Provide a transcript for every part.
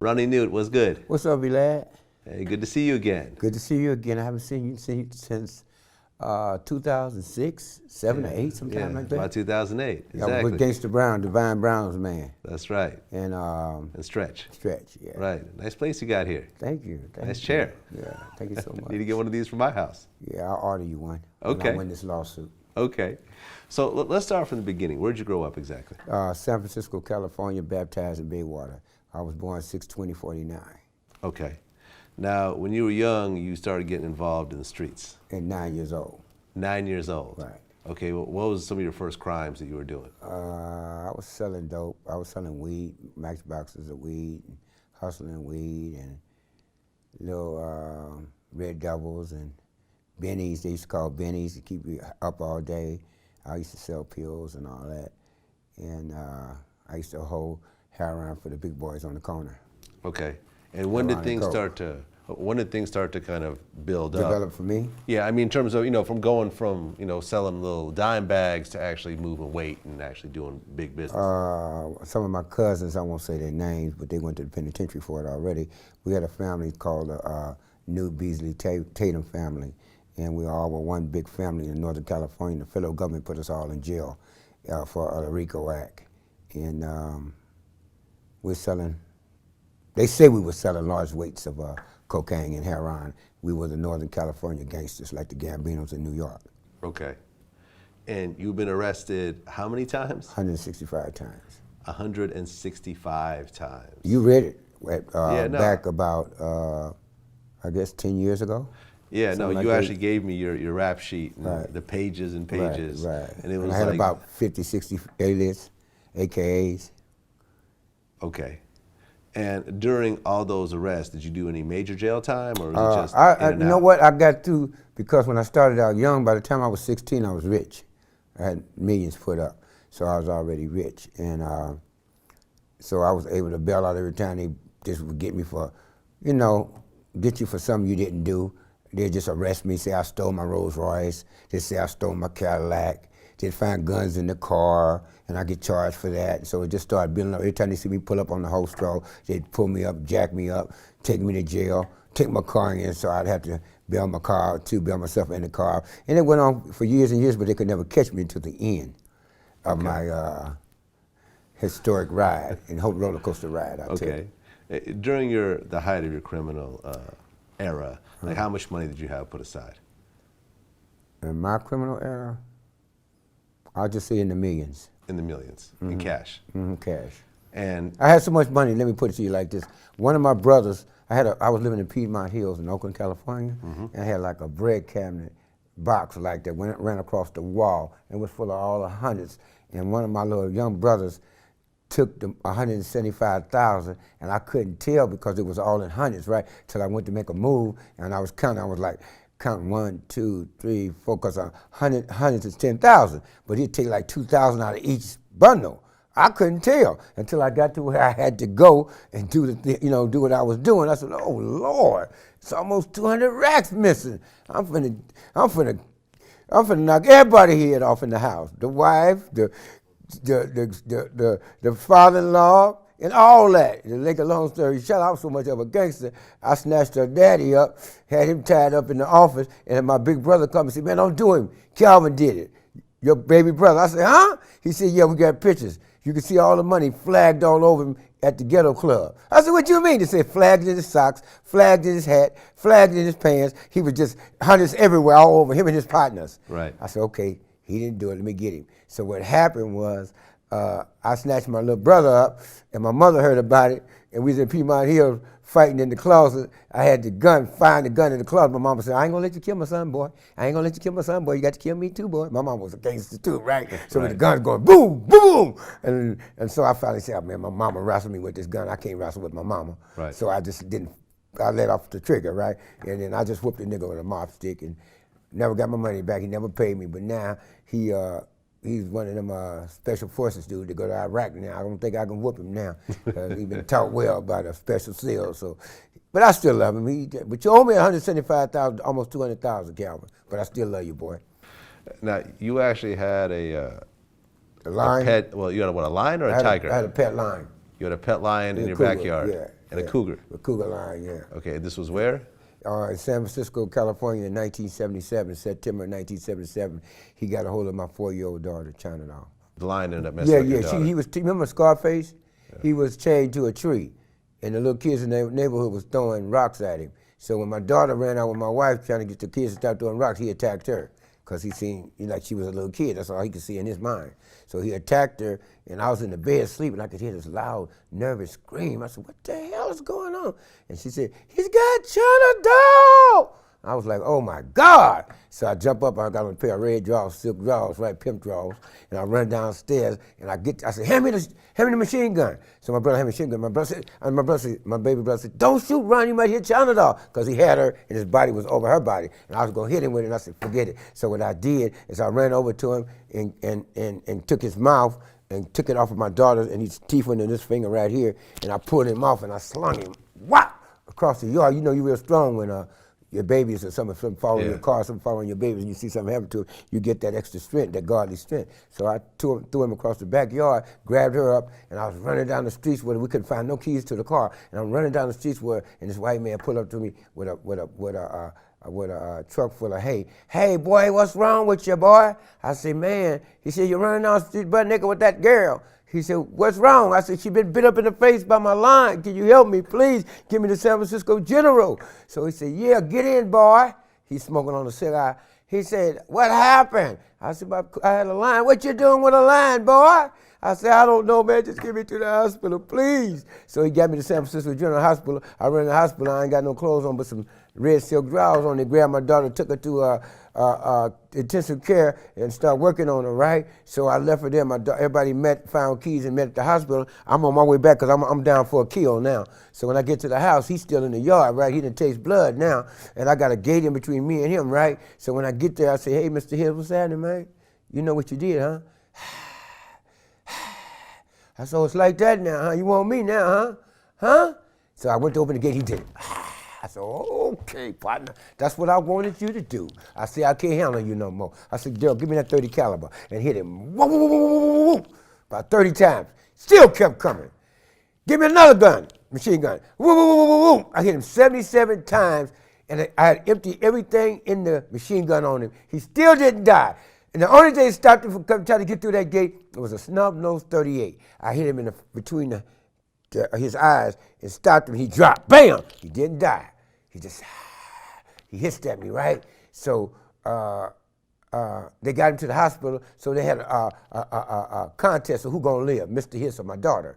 Ronnie Newt, what's good? What's up, Vlad? Hey, good to see you again. Good to see you again. I haven't seen you since 2006, 7 or 8, sometime like that. About 2008, Yeah, exactly. with Gangsta Brown, Divine Brown's man. That's right. And Stretch. Stretch, yeah. Right. Nice place you got here. Thank you. Nice chair. Yeah, thank you so much. Need to get one of these for my house. Yeah, I'll order you one. Okay. When I win this lawsuit. Okay. So let's start from the beginning. Where'd you grow up exactly? San Francisco, California, baptized in Baywater. I was born 6/20/49. Okay. Now, when you were young, you started getting involved in the streets. And 9 years old. 9 years old. Right. Okay. Well, what was some of your first crimes that you were doing? I was selling dope. I was selling weed, max boxes of weed, and hustling weed, and little red devils and bennies. They used to call bennies to keep you up all day. I used to sell pills and all that, and I used to hold heroin for the big boys on the corner. Okay. And when did things start to kind of build up? Develop for me? Yeah, I mean, in terms of, from going from, selling little dime bags to actually moving weight and actually doing big business. Some of my cousins, I won't say their names, but they went to the penitentiary for it already. We had a family called the New Beasley Tatum family, and we all were one big family in Northern California. The federal government put us all in jail for the RICO Act. And we're selling, they say we were selling large weights of cocaine and heroin. We were the Northern California gangsters, like the Gambinos in New York. Okay. And you've been arrested how many times? 165 times. 165 times. You read it Yeah, no. back about, I guess, 10 years ago? Yeah, Something no, like you that. actually gave me your rap sheet, and Right. the pages and pages. Right, right. And it was I had like, about 50, 60 alias, AKAs. okay. And during all those arrests, did you do any major jail time, or was it just in and You know out? what, I got through, because when I started out young, by the time I was 16, I was rich. I had millions put up, so I was already rich. And so I was able to bail out every time they just would get me for, get you for something you didn't do. They'd just arrest me, say I stole my Rolls Royce. They'd say I stole my Cadillac. They'd find guns in the car, and I get charged for that. So it just started building up. Every time they see me pull up on the whole straw, they'd pull me up, jack me up, take me to jail, take my car in, so I'd have to bail my car out too, bail myself in the car. And it went on for years and years, but they could never catch me until the end of my historic ride, and roller coaster ride, I'll tell you. Okay. During the height of your criminal era, like how much money did you have put aside? In my criminal era, I'll just say in the millions. In the millions, in cash. Cash. And I had so much money, let me put it to you like this. One of my brothers, I was living in Piedmont Hills in Oakland, California, and I had like a bread cabinet box like that, ran across the wall, and was full of all the hundreds. And one of my little young brothers took the 175,000, and I couldn't tell because it was all in hundreds, right? Till I went to make a move, and I was counting, 1, 2, 3, 4, because hundreds is 10,000, but he'd take like 2,000 out of each bundle. I couldn't tell until I got to where I had to go and do do what I was doing. I said, "Oh Lord, it's almost 200 racks missing. I'm finna knock everybody's head off in the house. The wife, the father-in-law, and all that." To make a long story short, I was so much of a gangster, I snatched her daddy up, had him tied up in the office, and my big brother come and said, "Man, don't do him. Calvin did it. Your baby brother." I said, "Huh?" He said, "Yeah, we got pictures. You can see all the money flagged all over him at the ghetto club." I said, "What you mean?" They said flagged in his socks, flagged in his hat, flagged in his pants. He was just hundreds everywhere, all over him and his partners. Right. I said, "Okay, he didn't do it. Let me get him." So what happened was, I snatched my little brother up, and my mother heard about it, and we was in Piedmont Hills fighting in the closet. I had the gun, find the gun in the closet. My mama said, "I ain't gonna let you kill my son, boy. I ain't gonna let you kill my son, boy. You got to kill me too, boy." My mama was a gangster too, right? So with the gun's going boom, boom, and so I finally said, "Oh, man, my mama wrestled me with this gun. I can't wrestle with my mama." Right. So I just didn't. I let off the trigger, right? And then I just whooped the nigga with a mop stick and never got my money back. He never paid me, but now he's one of them special forces dude that go to Iraq now. I don't think I can whoop him now. He's been taught well by the special SEALs. So, but I still love him. But you owe me 175,000, almost 200,000, Calvin. But I still love you, boy. Now, you actually had a lion? A pet, well, you had a lion or a tiger? I had a pet lion. You had a pet lion in your backyard? Yeah. And a Cougar. A Cougar line, yeah. Okay, this was where? In San Francisco, California in 1977, September 1977, he got a hold of my 4-year-old daughter, China Doll. The line ended up messing with your daughter. He was, remember Scarface? Yeah. He was chained to a tree, and the little kids in the neighborhood was throwing rocks at him. So when my daughter ran out with my wife trying to get the kids to stop throwing rocks, he attacked her, because he seen like she was a little kid. That's all he could see in his mind. So he attacked her, and I was in the bed sleeping. I could hear this loud, nervous scream. I said, "What the hell is going on?" And she said, "He's got China Doll." I was like, "Oh my God!" So I jump up. I got on a pair of red drawers, silk drawers, right, pimp drawers, and I run downstairs. And I said, "Hand me the machine gun." So my brother had a machine gun. My baby brother said, "Don't shoot, Ron. You might hit China Doll," because he had her, and his body was over her body, and I was gonna hit him with it. And I said, "Forget it." So what I did is I ran over to him and took his mouth and took it off of my daughter, and his teeth went in this finger right here, and I pulled him off and I slung him, whap, across the yard. You know you're real strong when your babies or something following your car, something following your babies, and you see something happen to it, you get that extra strength, that godly strength. So I threw him across the backyard, grabbed her up, and I was running down the streets where we couldn't find no keys to the car, and I'm running down the streets where, and this white man pulled up to me with a truck full of hay. "Hey, boy, what's wrong with you, boy?" I said, "Man," he said, "you're running down the street butt naked with that girl." He said, "What's wrong?" I said, "She been bit up in the face by my line. Can you help me, please? Give me the San Francisco General." So he said, "Yeah, get in, boy." He's smoking on a cigar. He said, "What happened?" I said, "I had a line." "What you doing with a line, boy?" I said, "I don't know, man. Just get me to the hospital, please." So he got me to San Francisco General Hospital. I ran to the hospital. I ain't got no clothes on but some red silk drawers on. They grabbed my daughter, took her to intensive care and started working on her, right? So I left her there. Everybody found keys and met at the hospital. I'm on my way back because I'm down for a kill now. So when I get to the house, he's still in the yard, right? He done taste blood now, and I got a gate in between me and him, right? So when I get there, I say, "Hey, Mr. Hill, what's happening, man? You know what you did, huh?" I said, "Oh, it's like that now, huh? You want me now, huh? Huh?" So I went to open the gate, he did it. I said, "Okay, partner, that's what I wanted you to do." I said, "I can't handle you no more." I said, "Daryl, give me that 30 caliber," and hit him, whoop, whoop, whoop, whoop, whoop, about 30 times. Still kept coming. "Give me another gun, machine gun." Whoop, whoop, whoop, whoop, whoop. I hit him 77 times, and I had emptied everything in the machine gun on him. He still didn't die. And the only thing that stopped him from trying to get through that gate was a snub-nosed 38. I hit him between his eyes and stopped him. He dropped. Bam! He didn't die. He hissed at me, right? So they got him to the hospital. So they had a contest of who gonna live, Mr. Hiss or my daughter.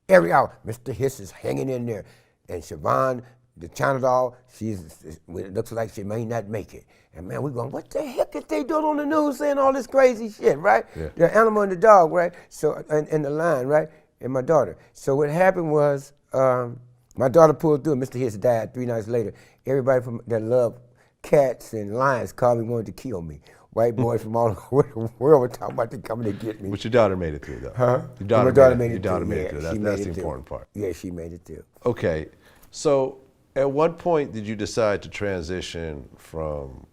Every hour, Mr. Hiss is hanging in there, and Siobhan, the China Doll, it looks like she may not make it. And man, we're going, what the heck is they doing on the news saying all this crazy shit, right? Yeah. The animal and the dog, right? So, and the lion, right? And my daughter. So what happened was, my daughter pulled through, and Mr. Hiss died 3 nights later. Everybody that loved cats and lions called me, wanted to kill me. White boys from all over the world were talking about they coming to get me. But your daughter made it through, though. Huh? Your daughter made it through. That's the important part. Yeah, she made it through. Okay, so at what point did you decide to transition from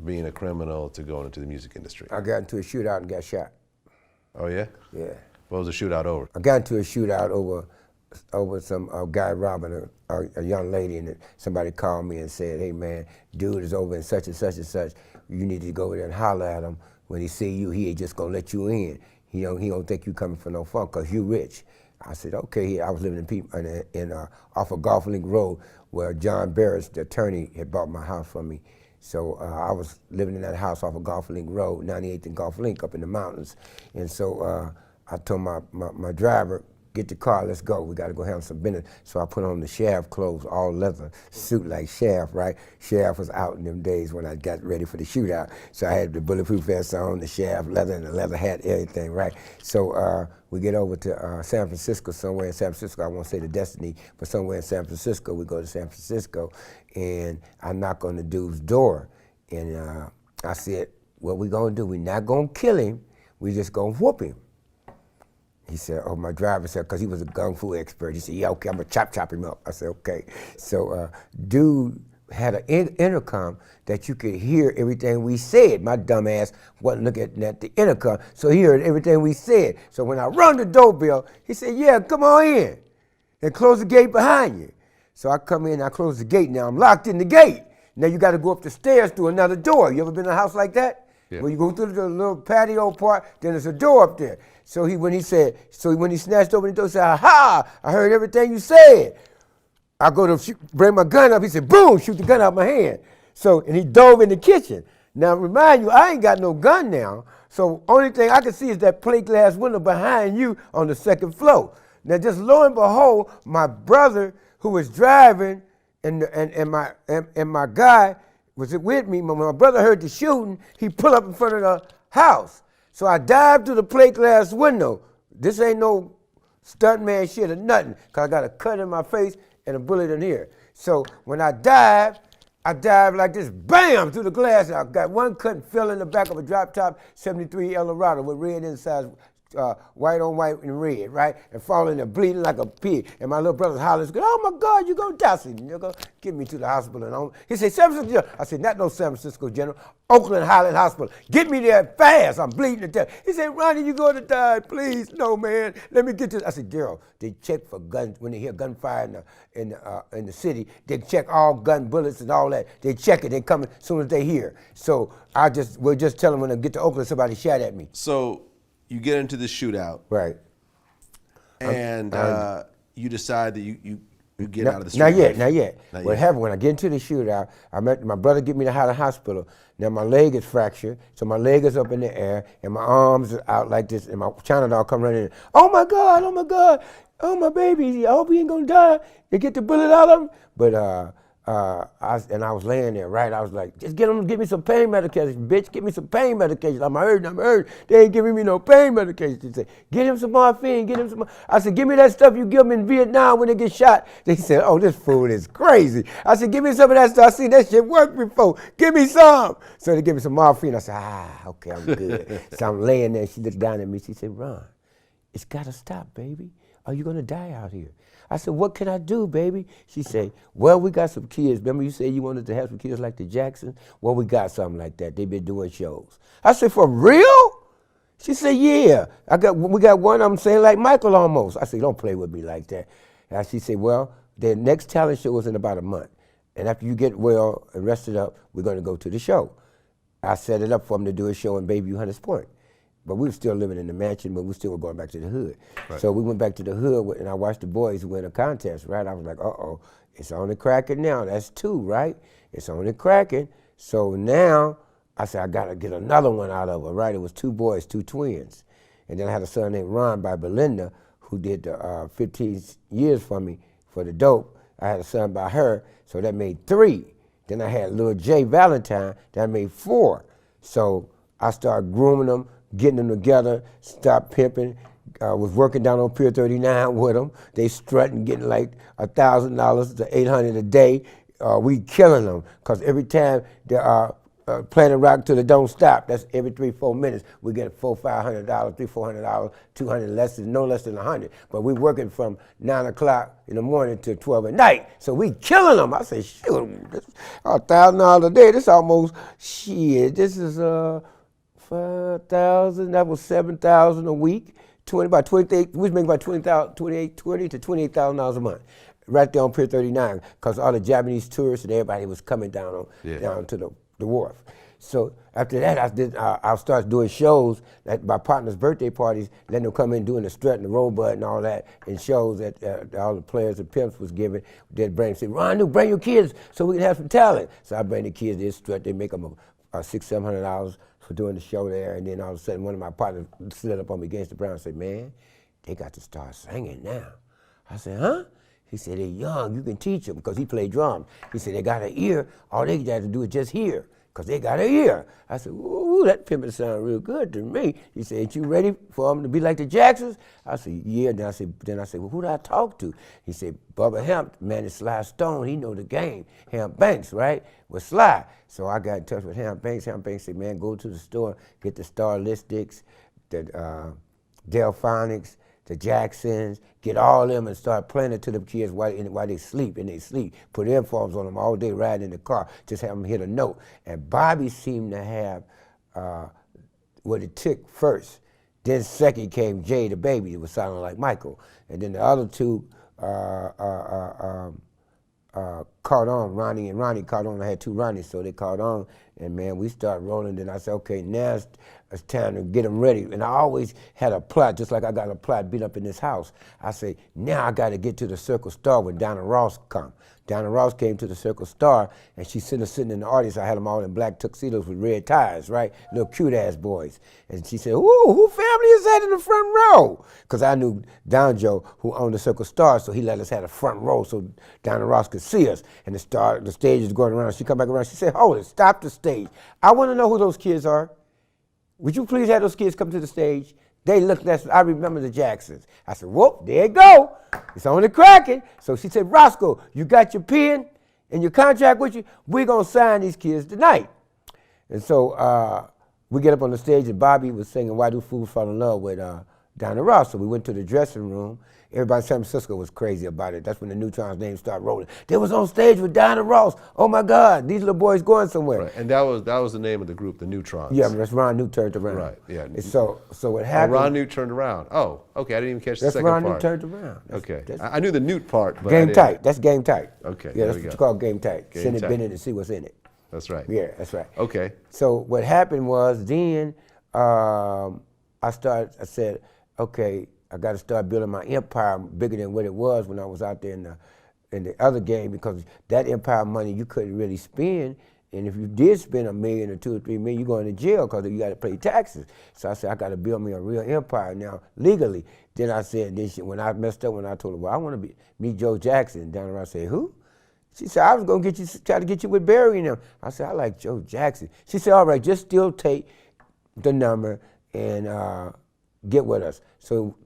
being a criminal to going into the music industry? I got into a shootout and got shot. Oh, yeah? Yeah. What was the shootout over? I got into a shootout over some guy robbing a young lady, and somebody called me and said, "Hey man, dude is over in such and such and such. You need to go over there and holler at him. When he see you, he ain't just gonna let you in. He don't think you coming for no fun, cause you rich." I said, "Okay." I was living off of Golf Link Road, where John Barris, the attorney, had bought my house from me. So I was living in that house off of Golf Link Road, 98th and Golf Link, up in the mountains. And so I told my driver, "Get the car, let's go. We got to go handle some business." So I put on the Shaft clothes, all leather, suit like Shaft, right? Shaft was out in them days when I got ready for the shootout. So I had the bulletproof vest on, the Shaft leather, and the leather hat, everything, right? So we get over to San Francisco, somewhere in San Francisco. I won't say the Destiny, but somewhere in San Francisco. We go to San Francisco, and I knock on the dude's door. And I said, "What we gonna do? We not gonna kill him. We just gonna whoop him." He said, "Oh," my driver said, because he was a kung fu expert. He said, "Yeah, okay, I'm gonna chop him up." I said, "Okay." So dude had an intercom that you could hear everything we said. My dumb ass wasn't looking at the intercom, so he heard everything we said. So when I rung the doorbell, he said, "Yeah, come on in." and close the gate behind you. So I come in, I close the gate. Now I'm locked in the gate. Now you got to go up the stairs through another door. You ever been in a house like that? Yeah. When you go through the little patio part, then there's a door up there. So when he snatched open the door, he said, "Aha! I heard everything you said." I go to bring my gun up. He said, "Boom!" Shoot the gun out my hand. And he dove in the kitchen. Now remind you, I ain't got no gun now. So only thing I can see is that plate glass window behind you on the second floor. Now just lo and behold, my brother who was driving and my guy was with me. When my brother heard the shooting, he pulled up in front of the house. So I dived through the plate glass window. This ain't no stuntman shit or nothing, because I got a cut in my face and a bullet in here. So when I dived like this, bam, through the glass. I got one cut and fell in the back of a drop-top 73 Eldorado with red inside, white on white and red, right? And falling there bleeding like a pig. And my little brother's hollering, "Oh my God, you're gonna die." I said, "Nigga, get me to the hospital." He said, "San Francisco General." I said, "Not no San Francisco General, Oakland Highland Hospital. Get me there fast. I'm bleeding to death." He said, "Ronnie, you're gonna die. Please, no, man. Let me get to." I said, "Gerald, they check for guns when they hear gunfire in the city. They check all gun bullets and all that. They check it. They come as soon as they hear." So we'll just tell them when I get to Oakland, somebody shot at me. So you get into the shootout, Right. and you decide that you get out of the Not shootout. yet. What happened when I get into the shootout, my brother get me to the hospital. Now my leg is fractured, so my leg is up in the air, and my arms are out like this, and my China doll come running in. "Oh my God, oh my God, oh my baby, I hope he ain't gonna die." They get the bullet out of him. But I was laying there, right? I was like, "Just give me some pain medication, bitch. Give me some pain medication. I'm hurt. They ain't giving me no pain medication." They said, "Get him some morphine, get him some." I said, "Give me that stuff you give them in Vietnam when they get shot." They said, "Oh, this fool is crazy." I said, "Give me some of that stuff. I seen that shit work before. Give me some." So they give me some morphine. I said, "Okay, I'm good." So I'm laying there. She looked down at me. She said, "Ron, it's gotta stop, baby. Are you gonna die out here?" I said, "What can I do, baby?" She said, "Well, we got some kids. Remember you said you wanted to have some kids like the Jacksons? Well, we got something like that. They've been doing shows." I said, "For real?" She said, "Yeah. We got one of them saying like Michael almost." I said, "Don't play with me like that." And she said, "Well, their next talent show is in about a month. And after you get well and rested up, we're going to go to the show." I set it up for them to do a show in Bayview, Hunters Point. But we were still living in the mansion, but we still were going back to the hood. Right. So we went back to the hood, and I watched the boys win a contest, right? I was like, uh-oh, it's only cracking now. That's 2, right? It's only cracking. So now I said, I got to get another one out of her, right? It was 2 boys, 2 twins. And then I had a son named Ron by Belinda, who did 15 years for me for the dope. I had a son by her, so that made 3. Then I had little Jay Valentine, that made 4. So I started grooming them, getting them together, stopped pimping, was working down on Pier 39 with them. They strutting, getting like $1,000 to $800 a day. We killing them, because every time they're playing a rock till they don't stop, that's every 3-4 minutes, we get $400-$500, $300-$400, $200 no less than $100. But we working from 9 o'clock in the morning to 12 at night, so we killing them. I say, shoot, $1,000 a day, this almost, shit, this is 5,000, that was 7,000 a week. We was making about $20,000 to $28,000 a month, right there on Pier 39, because all the Japanese tourists and everybody was coming down to the wharf. So after that, I started doing shows at my partner's birthday parties, letting them come in doing the strut and the robot and all that, and shows that all the players and pimps was giving. They'd say, "Ron Newt, bring your kids so we can have some talent." So I bring the kids, they strut, they make them $600-$700 for doing the show there, and then all of a sudden one of my partners slid up on me against the brown and said, "Man, they got to start singing now." I said, "Huh?" He said, "They're young, you can teach them," because he played drums. He said, "They got an ear, all they got to do is just hear, because they got an ear." I said, "Ooh, that pimpin' sound real good to me." He said, "Ain't you ready for them to be like the Jacksons?" I said, "Yeah." Then I said, "Well, who do I talk to?" He said, "Bubba Hemp, man, it's Sly Stone, he know the game. Hemp Banks, right, with Sly." So I got in touch with Hemp Banks. Hemp Banks said, "Man, go to the store, get the Starlistics, the Delphonics, the Jacksons, get all of them and start playing it to the kids while they sleep, and they sleep. Put earphones on them all day riding in the car, just have them hit a note." And Bobby seemed to have what it took first. Then second came Jay the Baby, it was sounding like Michael. And then the other 2 caught on, Ronnie and Ronnie caught on. I had two Ronnies, so they caught on, and man, we started rolling. Then I said, okay, now it's time to get them ready. And I always had a plot, just like I got a plot beat up in this house. I say, now I got to get to the Circle Star when Donna Ross come. Donna Ross came to the Circle Star, and she's sitting in the audience. I had them all in black tuxedos with red ties, right? Little cute-ass boys. And she said, ooh, who family is that in the front row? Because I knew Don Joe, who owned the Circle Star, so he let us have the front row so Donna Ross could see us. And the stage is going around. She come back around. She said, hold it, stop the stage. I want to know who those kids are. Would you please have those kids come to the stage? They looked at, I remember the Jacksons. I said, whoop, there you go. It's only cracking. So she said, Roscoe, you got your pen and your contract with you? We're going to sign these kids tonight. And so we get up on the stage, and Bobby was singing Why Do Fools Fall in Love with Donna Ross. So we went to the dressing room. Everybody in San Francisco was crazy about it. That's when the Neutrons' name started rolling. They was on stage with Donna Ross. Oh my God, these little boys going somewhere. Right. And that was the name of the group, the Neutrons. Yeah, that's Ron Newt turned around. Right, yeah. And so what happened? Ron Newt turned around. Oh, okay, I didn't even catch the second Ron part. Newt turned around. Okay, I knew the Newt part, but Game Tight, that's Game Tight. Okay, yeah, there that's we what you go. call Game Tight. Game Send it Tight. in and see what's in it. That's right. Yeah, that's right. Okay. So what happened was then I said, okay, I got to start building my empire bigger than what it was when I was out there in the other game, because that empire money you couldn't really spend. And if you did spend $1 million or $2 or $3 million, you're going to jail because you got to pay taxes. So I said, I got to build me a real empire now legally. Then I said, when I messed up, when I told her, well, I want to meet Joe Jackson. Down there I said, who? She said, I was going to try to get you with Barry and them. I said, I like Joe Jackson. She said, all right, just still take the number and get with us. So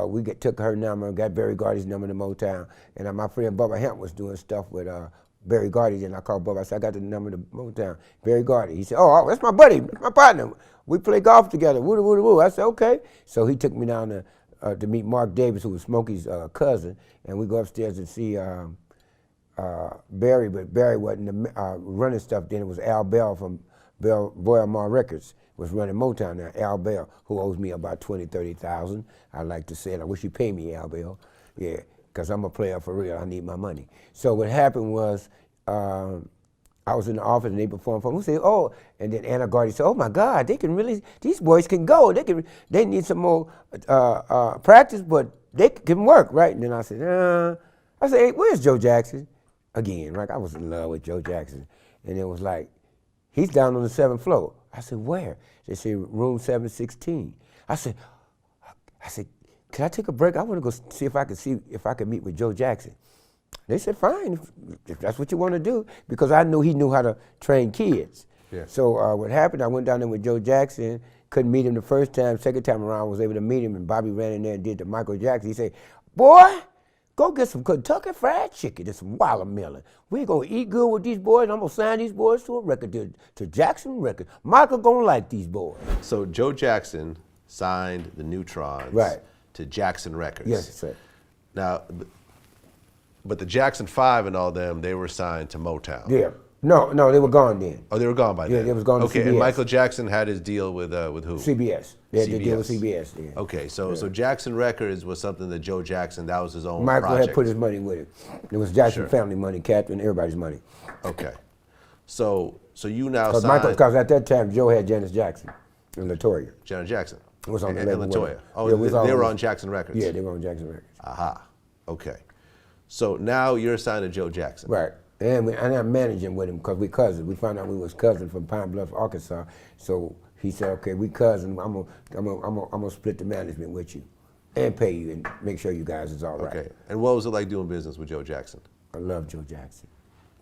we took her number, got Barry Gordy's number to Motown, and my friend Bubba Hemp was doing stuff with Barry Gordy, and I called Bubba. I said, I got the number to Motown. Barry Gordy. He said, oh, that's my buddy, that's my partner. We play golf together. Woo, woo, woo. I said, okay. So he took me down to meet Mark Davis, who was Smokey's cousin, and we go upstairs and see Barry, but Barry wasn't running stuff then. It was Al Bell from MCA Records was running Motown now. Al Bell, who owes me about $20,000, $30,000. I like to say it. I wish you pay me, Al Bell. Yeah, because I'm a player for real. I need my money. So what happened was I was in the office and they performed for me. We said, oh, and then Anna Gardy said, oh my God, they can really, these boys can go. They need some more practice, but they can work, right? And then I said, hey, where's Joe Jackson? Again, right? I was in love with Joe Jackson. And it was like, he's down on the 7th floor. I said, where? They said, room 716. I said, can I take a break? I want to go see if I could meet with Joe Jackson. They said, fine, if that's what you want to do, because I knew he knew how to train kids. Yeah. So what happened, I went down there with Joe Jackson, couldn't meet him the first time. Second time around, I was able to meet him, and Bobby ran in there and did the Michael Jackson. He said, boy, go get some Kentucky Fried Chicken and some watermelon. We're going to eat good with these boys. I'm going to sign these boys to a record, to Jackson Records. Michael going to like these boys. So Joe Jackson signed the Neutrons to Jackson Records. Yes, sir. Now, but the Jackson 5 and all them, they were signed to Motown. Yeah. No, they were gone then. Oh, they were gone by then? Yeah, they was gone to Okay, CBS. and Michael Jackson had his deal with who? CBS. They had to deal with CBS. Yeah. Okay, so Jackson Records was something that Joe Jackson, that was his own Michael project. had put his money with it. It was Jackson family money, Captain, everybody's money. Okay. So you now signed... Because at that time, Joe had Janis Jackson and LaToya. Janet Jackson. It was on the and label. LaToya. Oh, yeah, they were on Jackson Records. Yeah, they were on Jackson Records. Aha. Okay. So now you're assigned to Joe Jackson. Right. And I'm managing with him because we cousins. We found out we was cousins from Pine Bluff, Arkansas. So he said, okay, we cousins. I'm gonna split the management with you and pay you and make sure you guys is all right. Okay. And what was it like doing business with Joe Jackson? I love Joe Jackson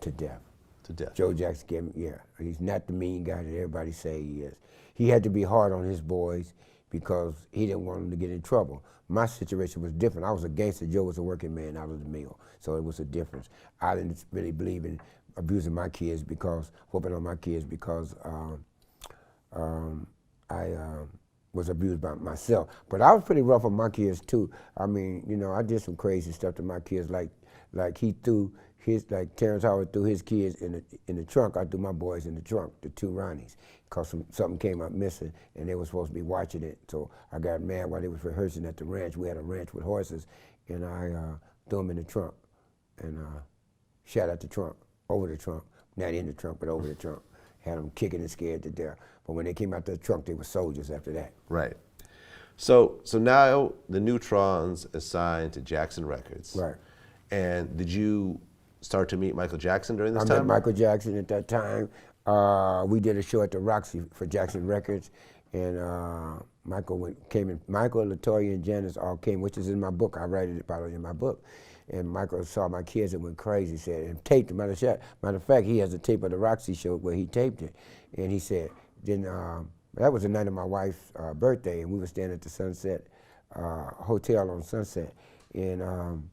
to death. To death. Joe Jackson gave me, he's not the mean guy that everybody say he is. He had to be hard on his boys because he didn't want them to get in trouble. My situation was different. I was a gangster. Joe was a working man out of the mill. So it was a difference. I didn't really believe in abusing my kids whooping on my kids because I was abused by myself. But I was pretty rough on my kids too. I mean, I did some crazy stuff to my kids, like he threw Terrence Howard threw his kids in the trunk. I threw my boys in the trunk, the two Ronnies, because something came up missing and they were supposed to be watching it. So I got mad while they was rehearsing at the ranch. We had a ranch with horses, and I threw them in the trunk, and shot at the trunk, over the trunk, not in the trunk, but over the trunk. Had them kicking and scared to death. But when they came out the trunk, they were soldiers after that. Right. So now the Neutrons assigned to Jackson Records. Right. And did you start to meet Michael Jackson during this I time? met Michael Jackson at that time. We did a show at the Roxy for Jackson Records, and Michael came in. Michael, LaToya, and Janice all came, which is in my book. I write it about it in my book. And Michael saw my kids and went crazy. Said and taped it. Matter of fact, he has a tape of the Roxy show where he taped it, and he said, then that was the night of my wife's birthday, and we were staying at the Sunset Hotel on Sunset, and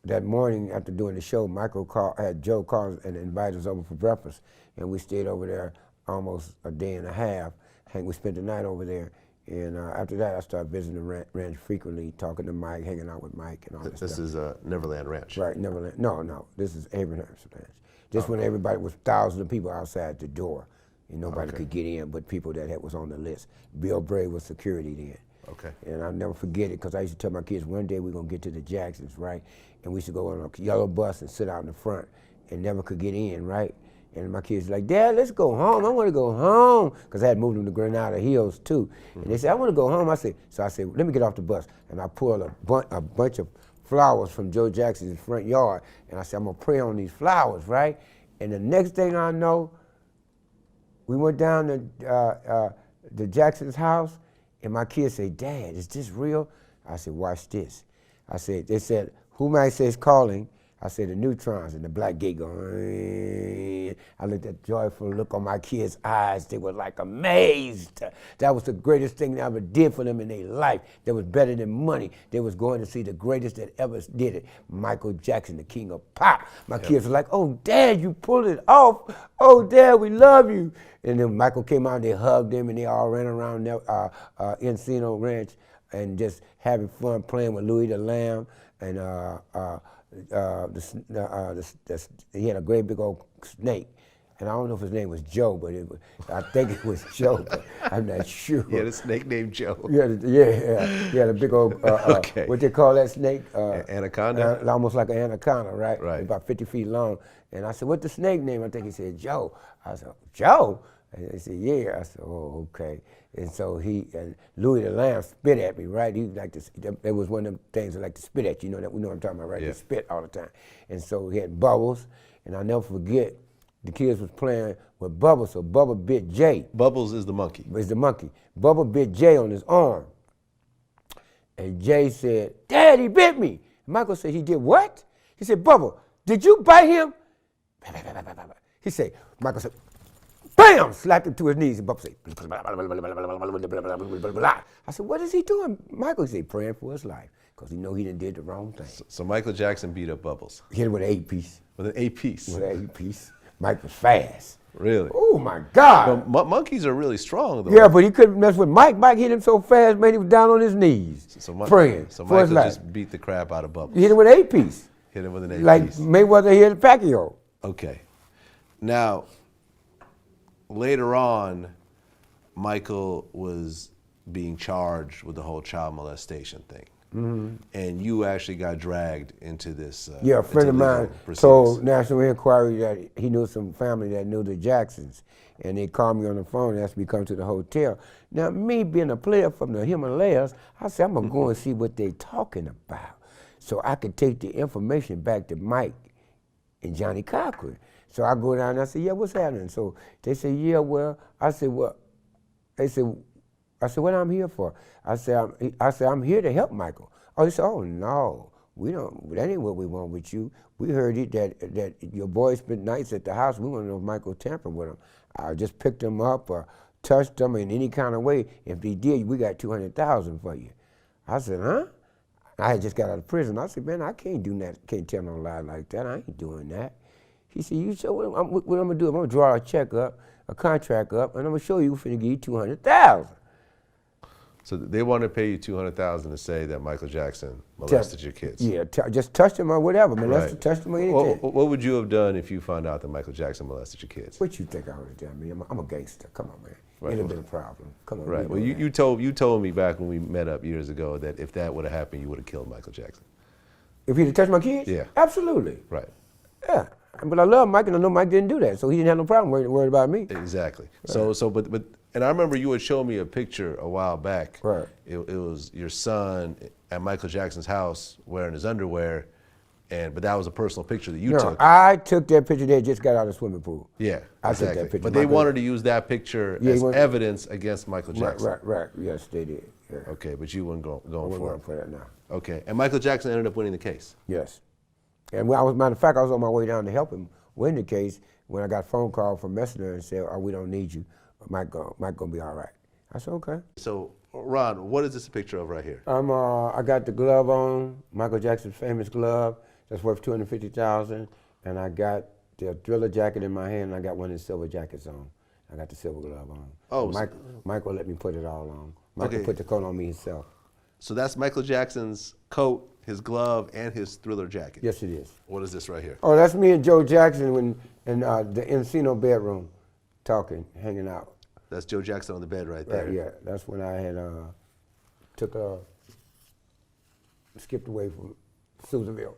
that morning after doing the show, Michael had Joe call and invite us over for breakfast, and we stayed over there almost a day and a half. We spent the night over there, and after that, I started visiting the ranch frequently, talking to Mike, hanging out with Mike, and all that stuff. This is Neverland Ranch. Right, Neverland. No, this is Abraham's Ranch. Just when everybody was thousands of people outside the door, and nobody could get in, but people that was on the list. Bill Bray was security then. Okay. And I'll never forget it, because I used to tell my kids, one day we're gonna get to the Jacksons, right? And we used to go on a yellow bus and sit out in the front and never could get in, right? And my kids were like, Dad, let's go home. I wanna go home. Because I had moved them to Granada Hills too. And they said, I wanna go home. So I said, let me get off the bus. And I pulled a bunch of flowers from Joe Jackson's front yard. And I said, I'm gonna pray on these flowers, right? And the next thing I know, we went down to the Jackson's house, and my kids say, Dad, is this real? I said, watch this. I said, they said, who might say is calling? I said, the Neutrons, and the black gate going. I looked at the joyful look on my kids' eyes. They were like amazed. That was the greatest thing I ever did for them in their life. That was better than money. They was going to see the greatest that ever did it, Michael Jackson, the king of pop. My kids were like, oh, Dad, you pulled it off. Oh, Dad, we love you. And then Michael came out, and they hugged him, and they all ran around Encino Ranch and just having fun playing with Louis the Lamb. And he had a great big old snake, and I don't know if his name was Joe, but I think it was Joe, but I'm not sure. He had a snake named Joe. He had a big old, what they call that snake? Anaconda? Almost like an anaconda, right? Right. About 50 feet long. And I said, what's the snake name? I think he said Joe. I said, Joe? And they said, yeah. I said, oh, okay. And so and Louis the Lamb spit at me, right? He liked to, it was one of them things that like to spit at you, we know what I'm talking about, right? Yeah. They spit all the time. And so he had Bubbles, and I'll never forget, the kids was playing with Bubbles, so Bubba bit Jay. Bubbles is the monkey. It's the monkey. Bubba bit Jay on his arm. And Jay said, Dad, he bit me. And Michael said, he did what? He said, Bubba, did you bite him? He said, Michael said, bam! Slapped him to his knees, and Bubba said, I said, what is he doing? Michael said, praying for his life, because he know he done did the wrong thing. So Michael Jackson beat up Bubbles. Hit him with an 8-piece. With an 8-piece? With an 8-piece. Mike was fast. Really? Oh my God. But monkeys are really strong though. Yeah, but he couldn't mess with Mike. Mike hit him so fast, man, he was down on his knees, praying So for his Michael life. just beat the crap out of Bubbles. He hit him with an 8-piece. Hit him with an 8-piece. Like Mayweather hit Pacquiao. Okay. Now, later on, Michael was being charged with the whole child molestation thing. Mm-hmm. And you actually got dragged into this. A friend of mine told National Inquiry that he knew some family that knew the Jacksons. And they called me on the phone and asked me to come to the hotel. Now, me being a player from the Himalayas, I said, I'm going to go and see what they're talking about, so I could take the information back to Mike and Johnny Cochran. So I go down and I said, yeah, what's happening? So they said, yeah, well, I said, well, I said, what I'm here for? I said, I'm here to help Michael. Oh, he said, oh no, that ain't what we want with you. We heard it that your boy spent nights at the house. We want to know if Michael tampered with him. I just picked him up or touched him in any kind of way. If he did, we got $200,000 for you. I said, huh? I had just got out of prison. I said, man, I can't do that. Can't tell no lie like that. I ain't doing that. He said, you show what I'm gonna do? I'm gonna draw a check up, a contract up, and I'm gonna show you we're finna give you $200,000. So they want to pay you $200,000 to say that Michael Jackson molested your kids. Yeah, just touched him or whatever, man. Right. Touched him or anything. What would you have done if you found out that Michael Jackson molested your kids? What you think I would have done, man? I'm a gangster. Come on, man. Right. It'd have been a problem. Come on. Right. Well, you told me back when we met up years ago that if that would have happened, you would have killed Michael Jackson. If he'd have touched my kids? Yeah. Absolutely. Right. Yeah. But I love Mike, and I know Mike didn't do that, so he didn't have no problem worried about me. Exactly. But and I remember you had shown me a picture a while back. Right. It was your son at Michael Jackson's house wearing his underwear, but that was a personal picture that you took. I took that picture. They just got out of the swimming pool. Yeah, I exactly. took that picture. But they wanted to use that picture as evidence against Michael Jackson. Right. Yes, they did. Yeah. Okay, but you weren't going for that now. Okay, and Michael Jackson ended up winning the case. Yes. And matter of fact, I was on my way down to help him win the case when I got a phone call from Messenger and said, "Oh, we don't need you. Mike gonna be all right." I said, "Okay." So, Ron, what is this a picture of right here? I got the glove on, Michael Jackson's famous glove that's worth $250,000, and I got the Thriller jacket in my hand, and I got one of the silver jackets on. I got the silver glove on. Oh, Michael let me put it all on. Michael put the coat on me himself. So that's Michael Jackson's coat, his glove, and his Thriller jacket. Yes, it is. What is this right here? Oh, that's me and Joe Jackson in the Encino bedroom, talking, hanging out. That's Joe Jackson on the bed right there. Right, yeah, that's when I had skipped away from Susanville.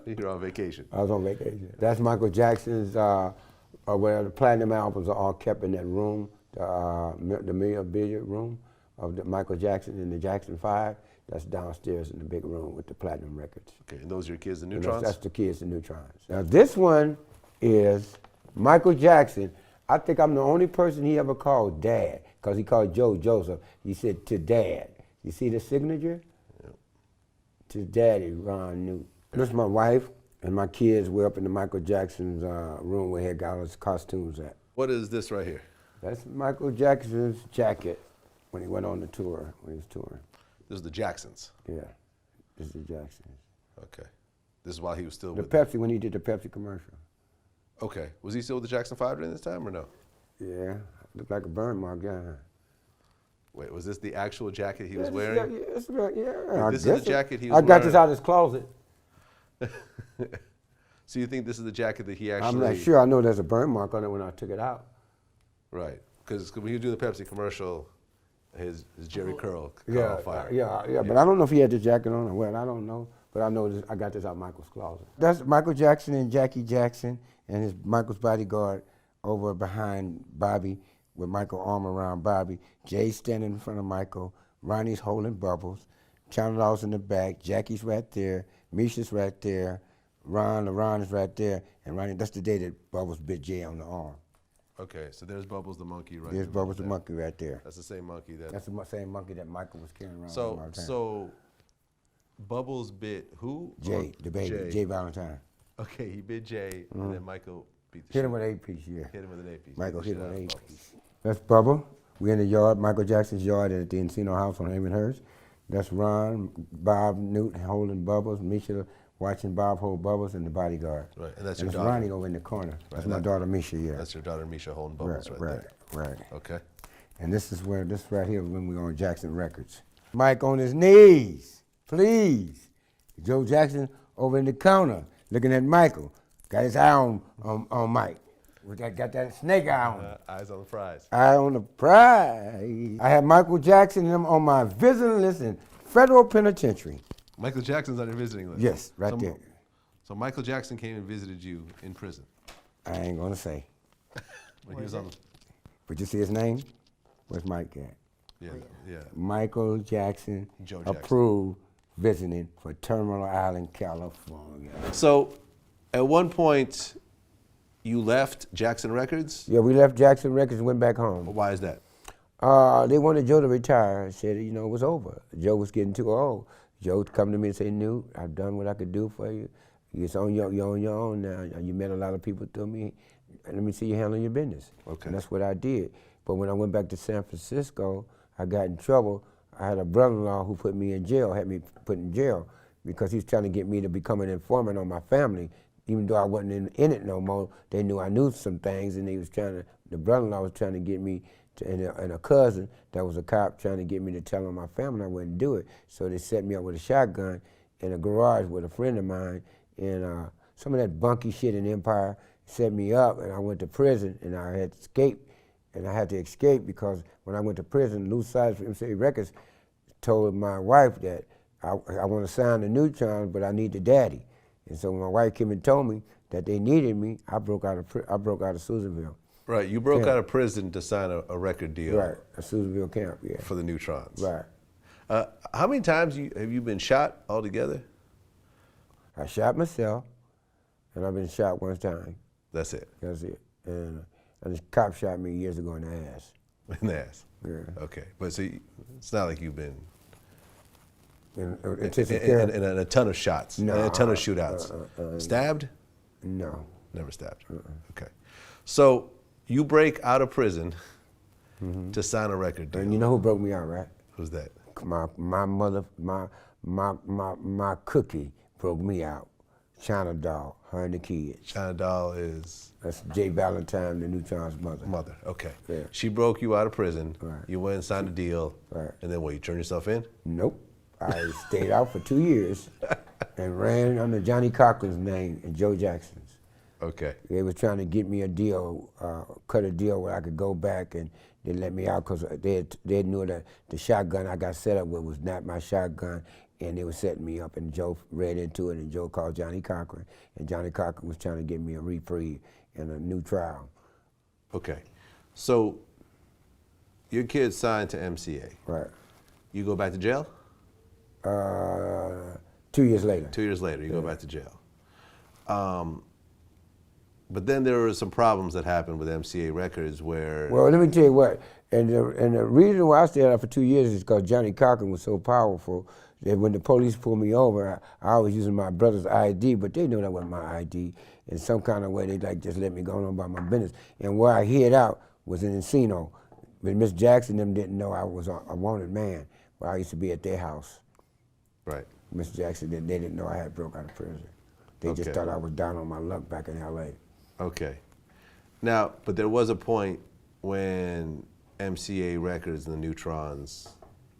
You're on vacation. I was on vacation. That's Michael Jackson's, where the platinum albums are all kept in that room, the billiard room of the Michael Jackson and the Jackson 5. That's downstairs in the big room with the platinum records. Okay, and those are your kids, the Neutrons? That's the kids, the Neutrons. Now this one is Michael Jackson. I think I'm the only person he ever called Dad, because he called Joe Joseph. He said, "To Dad." You see the signature? Yep. To Daddy, Ron Newt. This is my wife and my kids. We're up in the Michael Jackson's room where he got his costumes at. What is this right here? That's Michael Jackson's jacket when he went on the tour, when he was touring. This is the Jacksons? Yeah, this is the Jacksons. Okay. This is while he was still with Pepsi, when he did the Pepsi commercial. Okay. Was he still with the Jackson 5 during this time or no? Yeah, looked like a burn mark, yeah. Wait, was this the actual jacket he was wearing? Yeah, this is the jacket he was wearing? I got this out of his closet. So you think this is the jacket that he actually... I'm not sure. I know there's a burn mark on it when I took it out. Right, because when he was doing the Pepsi commercial, his Jerry curl caught on fire. Yeah, but I don't know if he had the jacket on or what. I don't know. But I know I got this out of Michael's closet. That's Michael Jackson and Jackie Jackson and Michael's bodyguard over behind Bobby with Michael arm around Bobby. Jay's standing in front of Michael. Ronnie's holding Bubbles. China Law's in the back. Jackie's right there. Misha's right there. Ron is right there. And Ronnie, that's the day that Bubbles bit Jay on the arm. Okay, so there's Bubbles the monkey right there. There's Bubbles the monkey right there. That's the same monkey that... That's the same monkey that Michael was carrying around all the time. So Bubbles bit who? Jay, the baby, Jay Valentine. Okay, he bit Jay, and then Michael beat the Hit him with an 8-piece, yeah. Hit him with an 8-piece. Michael hit him with an 8-piece. That's Bubba. We're in the yard, Michael Jackson's yard at the Encino house on Havenhurst. That's Ron, Bob Newt holding Bubbles, Misha watching Bob hold Bubbles, and the bodyguard. Right, and that's your daughter. Ronnie over in the corner. That's my daughter Misha, yeah. That's your daughter Misha holding Bubbles right there. Right. Okay. And this right here when we were on Jackson Records. Mike on his knees, please. Joe Jackson over in the counter looking at Michael. Got his eye on Mike. We got that snake eye on him. Eyes on the prize. Eye on the prize. I have Michael Jackson and them on my visiting list in federal penitentiary. Michael Jackson's on your visiting list? Yes, right there. So Michael Jackson came and visited you in prison? I ain't gonna say. But he was on the... But you see his name? Where's Mike at? Yeah. Michael Jackson, Joe Jackson. Approved visiting for Terminal Island, California. So at one point, you left Jackson Records? Yeah, we left Jackson Records and went back home. Why is that? They wanted Joe to retire. Said, it was over. Joe was getting too old. Joe would come to me and say, Newt, I've done what I could do for you. You're on your own now. You met a lot of people through me. Let me see you handling your business. Okay. And that's what I did. But when I went back to San Francisco, I got in trouble. I had a brother-in-law who put me in jail, had me put in jail, because he was trying to get me to become an informant on my family. Even though I wasn't in it no more, they knew I knew some things, and the brother-in-law was trying to get me, and a cousin that was a cop trying to get me to tell on my family I wouldn't do it. So they set me up with a shotgun in a garage with a friend of mine, and some of that bunky shit in Empire set me up, and I went to prison, and I had to escape. And I had to escape because when I went to prison, Lou Sides for MCA Records told my wife that I want to sign the Neutrons, but I need the daddy. And so when my wife came and told me that they needed me, I broke out of Susanville. Right, you broke out of prison to sign a record deal. Right, a Susanville camp, yeah. For the Neutrons. Right. How many times have you been shot altogether? I shot myself, and I've been shot one time. That's it? That's it. And this cop shot me years ago in the ass. In the ass? Yeah. Okay, but see, it's not like you've been In a ton of shots, No, a ton of shootouts. Stabbed? No. Never stabbed. Okay. So you break out of prison to sign a record deal. And you know who broke me out, right? Who's that? My mother, my cookie broke me out. China Doll, her and the kids. China Doll is? That's Jay Valentine, the Neutron's mother. Mother, okay. Yeah. She broke you out of prison. Right. You went and signed a deal. Right. And then what, you turned yourself in? Nope. I stayed out for 2 years and ran under Johnny Cochran's name and Joe Jackson's. Okay. They were trying to get me a deal, cut a deal where I could go back, and they let me out because they knew that the shotgun I got set up with was not my shotgun, and they were setting me up, and Joe read into it, and Joe called Johnny Cochran, and Johnny Cochran was trying to get me a reprieve and a new trial. Okay. So your kid signed to MCA. Right. You go back to jail? 2 years later. 2 years later, you go back to jail. But then there were some problems that happened with MCA Records where... Well, let me tell you what, and the reason why I stayed out for 2 years is because Johnny Cochran was so powerful that when the police pulled me over, I was using my brother's ID, but they knew that wasn't my ID. In some kind of way, they like just let me go on about my business. And where I hid out was in Encino. But Miss Jackson them didn't know I was a wanted man, where I used to be at their house. Right. Miss Jackson, they didn't know I had broke out of prison. They just thought I was down on my luck back in L.A. Okay. Now, but there was a point when MCA Records and the Neutrons,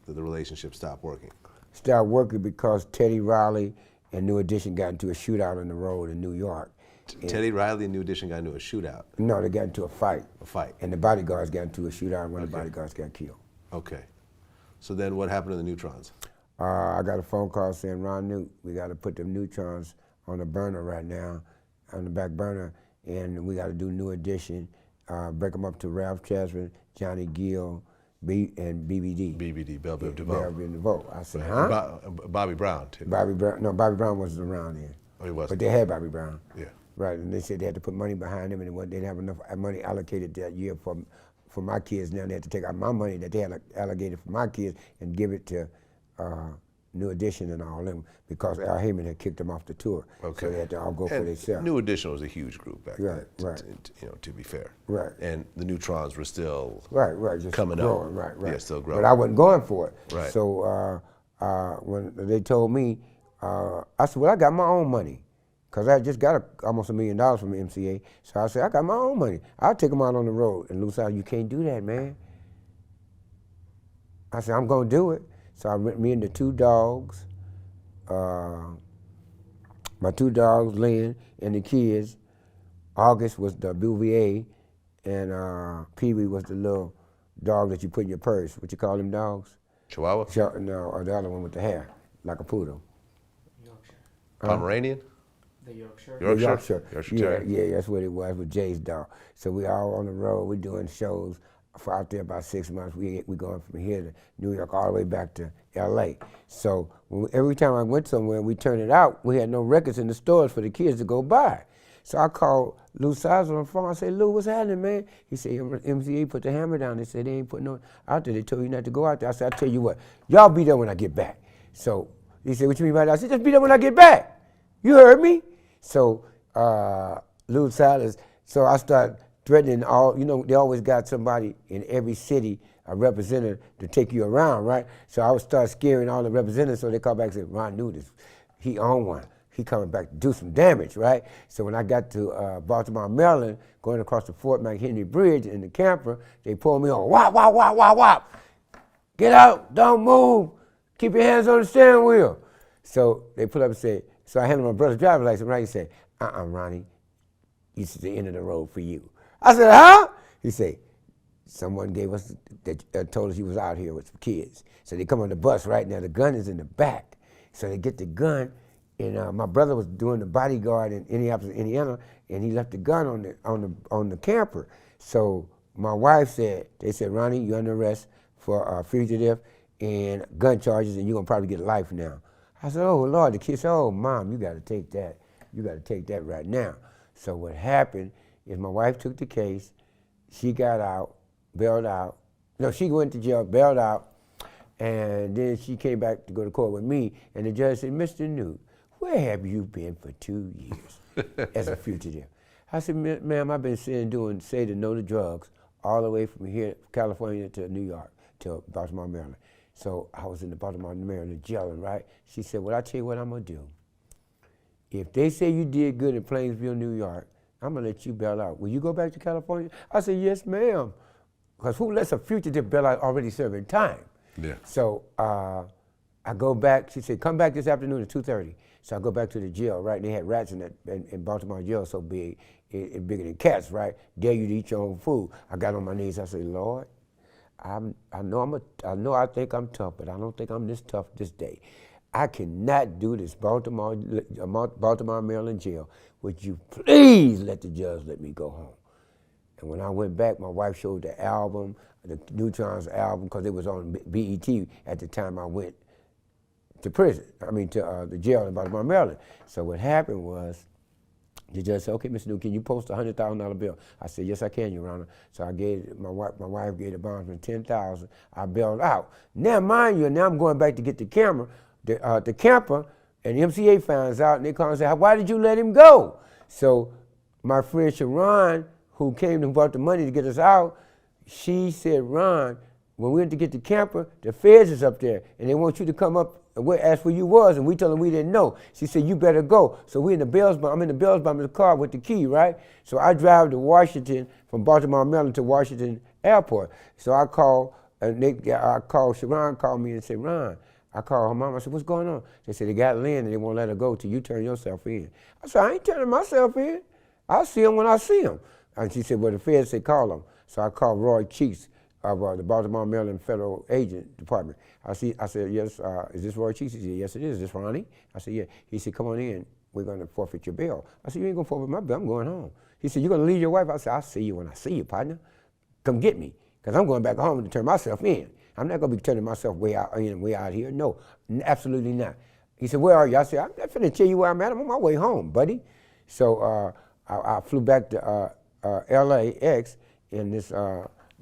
that the relationship stopped working. Stopped working because Teddy Riley and New Edition got into a shootout on the road in New York. Teddy Riley and New Edition got into a shootout? No, they got into a fight. A fight. And the bodyguards got into a shootout, and one of the bodyguards got killed. Okay. So then what happened to the Neutrons? I got a phone call saying, Ron Newt, we got to put the Neutrons on the burner right now, on the back burner, and we got to do New Edition, break them up to Ralph Chasman, Johnny Gill, and BBD. BBD, Belle Biv DeVoe. Belle Biv DeVoe. I said, huh? Bobby Brown, too. Bobby Brown wasn't around then. Oh, he wasn't? But they had Bobby Brown. Yeah. Right, and they said they had to put money behind him, and they didn't have enough money allocated that year for my kids. Now they had to take out my money that they had allocated for my kids and give it to New Edition and all them, because Al Heyman had kicked them off the tour. Okay. So they had to all go for themselves. New Edition was a huge group back then, right. To be fair. Right. And the Neutrons were still just coming growing, up. Right. Yeah, still growing. But I wasn't going for it. Right. So when they told me, I said, well, I got my own money, because I just got almost $1 million from MCA. So I said, I got my own money. I'll take them out on the road. And Lou said, you can't do that, man. I said, I'm going to do it. So I went, me and the two dogs, my two dogs, Lynn, and the kids. August was the Bouvier, and Pee-wee was the little dog that you put in your purse. What you call them dogs? Chihuahua? No, or the other one with the hair, like a poodle. Yorkshire. Pomeranian? The Yorkshire. Yorkshire? Yeah, that's what it was with Jay's dog. So we all on the road, we doing shows for out there about 6 months. We going from here to New York all the way back to L.A. So every time I went somewhere, we turned it out. We had no records in the stores for the kids to go buy. So I called Lou Size on the phone. I said, Lou, what's happening, man? He said, MCA put the hammer down. They said they ain't putting no out there. They told you not to go out there. I said, I tell you what, y'all be there when I get back. So he said, what you mean by that? I said, just be there when I get back. You heard me? So Lou Silas, so I started threatening all, they always got somebody in every city, a representative, to take you around, right? So I would start scaring all the representatives, so they call back and say, Ron Newt, he owned one. He coming back to do some damage, right? So when I got to Baltimore, Maryland, going across the Fort McHenry Bridge in the camper, they pulled me on, wop, wop, wop, wop, wop. Get out, don't move, keep your hands on the steering wheel. So they put up and said, so I handed my brother's driver's license, right? He said, Ronnie, this is the end of the road for you. I said, huh? He said, someone gave us, told us he was out here with some kids. So they come on the bus right now, the gun is in the back. So they get the gun, and my brother was doing the bodyguard in Indianapolis, Indiana, and he left the gun on the camper. So my wife said, they said, Ronnie, you're under arrest for fugitive and gun charges, and you're gonna probably get life now. I said, oh Lord, the kid said, oh Mom, you gotta take that. You gotta take that right now. So what happened is my wife took the case, she got out, bailed out. No, she went to jail, bailed out, and then she came back to go to court with me, and the judge said, Mr. Newt, where have you been for 2 years as a fugitive? I said, ma'am, I've been say to no to drugs all the way from here, California to New York, to Baltimore, Maryland. So I was in the Baltimore, Maryland jail, right? She said, well, I tell you what I'm gonna do. If they say you did good in Plainsville, New York, I'm gonna let you bail out. Will you go back to California? I said, yes, ma'am. Because who lets a fugitive bail out already serving time? Yeah. So I go back, she said, come back this afternoon at 2:30. So I go back to the jail, right? And they had rats in Baltimore jail so big, bigger than cats, right? Dare you to eat your own food. I got on my knees, I said, Lord, I think I'm tough, but I don't think I'm this tough this day. I cannot do this Baltimore, Maryland jail. Would you please let the judge let me go home? And when I went back, my wife showed the album, the Neutrons album, because it was on BET at the time I went to prison, to the jail in Baltimore, Maryland. So what happened was, the judge said, okay, Mr. Newt, can you post a $100,000 bill? I said, yes, I can, Your Honor. So I gave, my wife gave the bond for $10,000. I bailed out. Now, mind you, now I'm going back to get the camera, the camper, and the MCA finds out, and they call and say, why did you let him go? So my friend Sharon, who came and brought the money to get us out, she said, Ron, when we went to get the camper, the feds is up there, and they want you to come up and ask where you was, and we told them we didn't know. She said, you better go. So I'm in the Bellsbomb in the car with the key, right? So I drive to Washington, from Baltimore, Maryland to Washington Airport. So I called, Sharon called me and said, Ron, I called her mom, I said, what's going on? They said, they got Lynn and they won't let her go till you turn yourself in. I said, I ain't turning myself in. I'll see him when I see him. And she said, well, the feds say call him. So I called Roy Cheeks of the Baltimore, Maryland Federal Agent Department. I said, yes, is this Roy Cheeks? He said, yes, it is. Is this Ronnie? I said, yeah. He said, come on in. We're going to forfeit your bail. I said, you ain't going to forfeit my bail. I'm going home. He said, you're going to leave your wife? I said, I'll see you when I see you, partner. Come get me, because I'm going back home to turn myself in. I'm not going to be turning myself way out here. No, absolutely not. He said, where are you? I said, I'm not finna tell you where I'm at. I'm on my way home, buddy. So I flew back to LAX, and this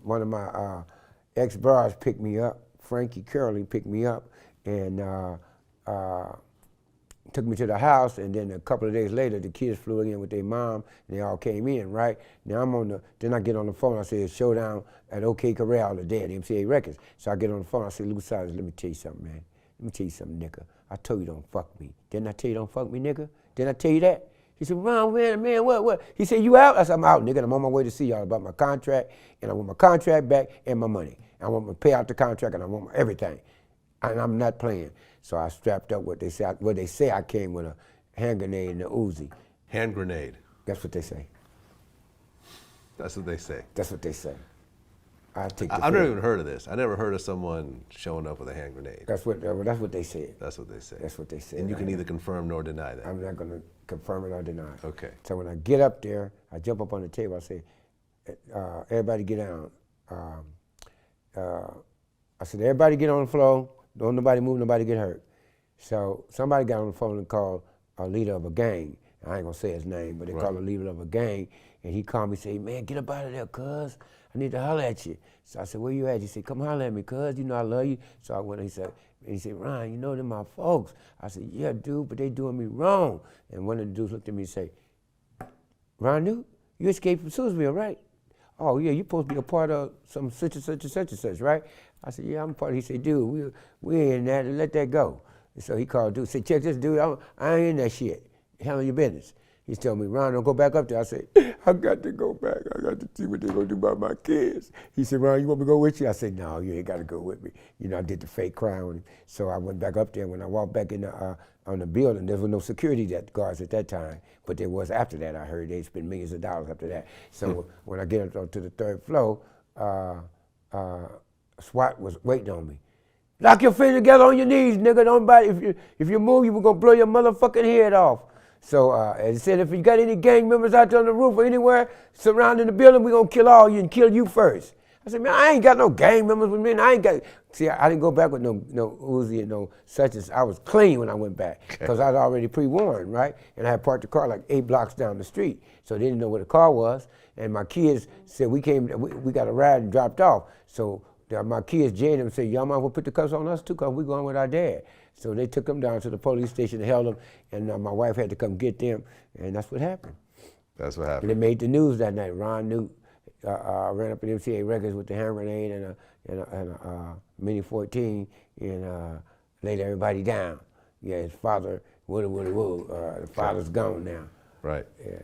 one of my ex-bras picked me up. Frankie Curley picked me up and took me to the house, and then a couple of days later, the kids flew in with their mom, and they all came in, right? Now then I get on the phone, I say, it's Showdown at OK Corral today at MCA Records. So I get on the phone, I say, Lou Silas, let me tell you something, man. Let me tell you something, nigga. I told you don't fuck me. Didn't I tell you don't fuck me, nigga? Didn't I tell you that? He said, Ron, man, what? He said, you out? I said, I'm out, nigga, and I'm on my way to see y'all about my contract, and I want my contract back and my money. I want to pay out the contract, and I want everything. And I'm not playing. So I strapped up what they say I came with a hand grenade and a Uzi. Hand grenade. That's what they say. That's what they say. That's what they say. I've never even heard of this. I never heard of someone showing up with a hand grenade. That's what they said. That's what they say. That's what they said. And you can neither confirm nor deny that. I'm not going to confirm it or deny it. Okay. So when I get up there, I jump up on the table. I say, everybody get down. I said, everybody get on the floor. Don't nobody move, nobody get hurt. So somebody got on the phone and called a leader of a gang. I ain't gonna say his name, but they called a leader of a gang, and he called me and said, man, get up out of there, cuz. I need to holler at you. So I said, where you at? He said, come holler at me, cuz, you know I love you. So I went, he said, Ron, you know they're my folks. I said, yeah, dude, but they doing me wrong. And one of the dudes looked at me and said, Ron Newt, you escaped from Suitsville, right? Oh yeah, you're supposed to be a part of some such and such and such and such, right? I said, yeah, I'm a part of it. He said, dude, we ain't in that, let that go. And so he called dude, said, check this dude, I ain't in that shit. Handle your business. He's telling me, Ron, don't go back up there. I said, I got to go back. I got to see what they're gonna do about my kids. He said, Ron, you want me to go with you? I said, no, you ain't gotta go with me. You know, I did the fake cry on him. So I went back up there. When I walked back in on the building, there was no security guards at that time, but there was after that. I heard they spent millions of dollars after that. So when I get up to the third floor, SWAT was waiting on me. Lock your feet together on your knees, nigga. Don't bite. If you move, you were gonna blow your motherfucking head off. So and he said, if you got any gang members out there on the roof or anywhere surrounding the building, we gonna kill all you and kill you first. I said, man, I ain't got no gang members with me. And I ain't got. See, I didn't go back with no Uzi and no such as. I was clean when I went back because I'd already pre-warned, right? And I had parked the car like 8 blocks down the street, so they didn't know where the car was. And my kids said we got a ride and dropped off. So my kids, Jay and them, said, y'all might as well put the cuffs on us too, because we're going with our dad. So they took them down to the police station and held them, and my wife had to come get them, and that's what happened. That's what happened. And it made the news that night. Ron Newt ran up at MCA Records with the hand grenade and a Mini 14 and laid everybody down. Yeah, his father, the father's gone now. Right. Yeah.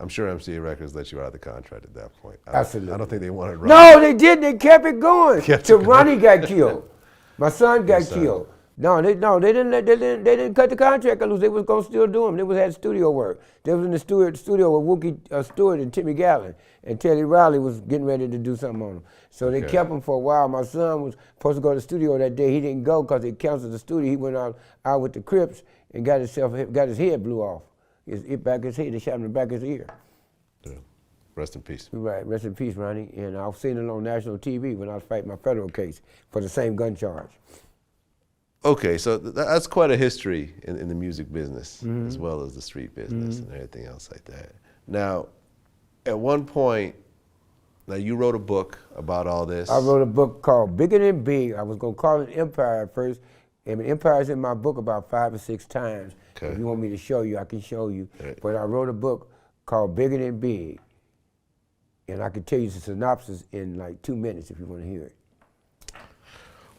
I'm sure MCA Records let you out of the contract at that point. Absolutely. I don't think they wanted Ronnie. No, they didn't. They kept it going till Ronnie got killed. My son got killed. No, they didn't cut the contract loose. They was gonna still do them. They was had studio work. They was in the studio with Wookie Stewart and Timmy Gallen, and Teddy Riley was getting ready to do something on them. So they kept him for a while. My son was supposed to go to the studio that day. He didn't go because they canceled the studio. He went out with the Crips and got his head blew off. His head. They shot him in the back of his ear. Yeah. Rest in peace. Right. Rest in peace, Ronnie. And I've seen it on national TV when I was fighting my federal case for the same gun charge. Okay, so that's quite a history in the music business, as well as the street business and everything else like that. Now, at one point, now you wrote a book about all this. I wrote a book called Bigger Than Big. I was going to call it Empire at first. And Empire's in my book about 5 or 6 times. Okay. If you want me to show you, I can show you. Right. But I wrote a book called Bigger Than Big. And I can tell you the synopsis in like 2 minutes if you want to hear it.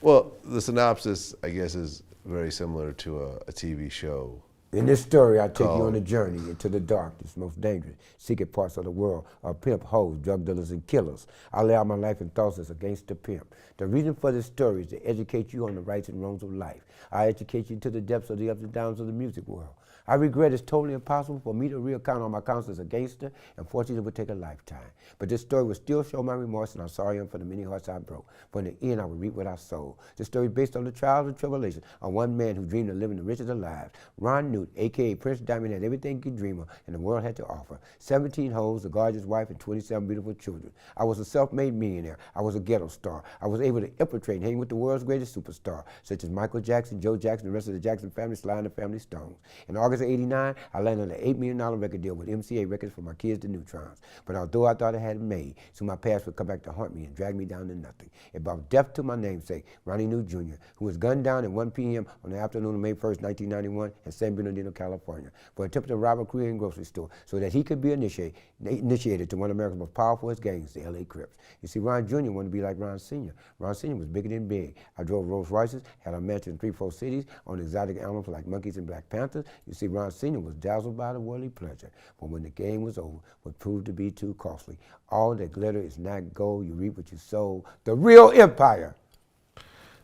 Well, the synopsis, I guess, is very similar to a TV show. In this story, I take you on a journey into the darkest, most dangerous, secret parts of the world of pimp, hoes, drug dealers, and killers. I lay out my life and thoughts as against the pimp. The reason for this story is to educate you on the rights and wrongs of life. I educate you to the depths of the ups and downs of the music world. I regret it's totally impossible for me to recount all my counts as a gangster, and fortunately it would take a lifetime. But this story will still show my remorse, and I'm sorry for the many hearts I broke. For in the end, I will reap what I sowed. This story is based on the trials and tribulations of one man who dreamed of living the richest of lives. Ron Newt, a.k.a. Prince Diamond, had everything you could dream of and the world had to offer. 17 hoes, a gorgeous wife, and 27 beautiful children. I was a self-made millionaire. I was a ghetto star. I was able to infiltrate and hang with the world's greatest superstar, such as Michael Jackson, Joe Jackson, and the rest of the Jackson family, Sly and the Family Stones. In August of '89, I landed an $8 million record deal with MCA Records for my kids, the Neutrons. But although I thought I had it made, so my past would come back to haunt me and drag me down to nothing. It brought death to my namesake, Ronnie Newt Jr., who was gunned down at 1 p.m. on the afternoon of May 1st, 1991 in San Bernardino, California, for attempting to rob a Korean grocery store so that he could be initiated to one of America's most powerful gangs, the LA Crips. You see, Ron Jr. wanted to be like Ron Sr. Ron Sr. was bigger than big. I drove Rolls Royces, had a mansion in 3-4 cities, on exotic animals like monkeys and Black Panthers. You see, Ron Sr. was dazzled by the worldly pleasure, but when the game was over, what proved to be too costly. All that glitter is not gold. You reap what you sow. The real empire.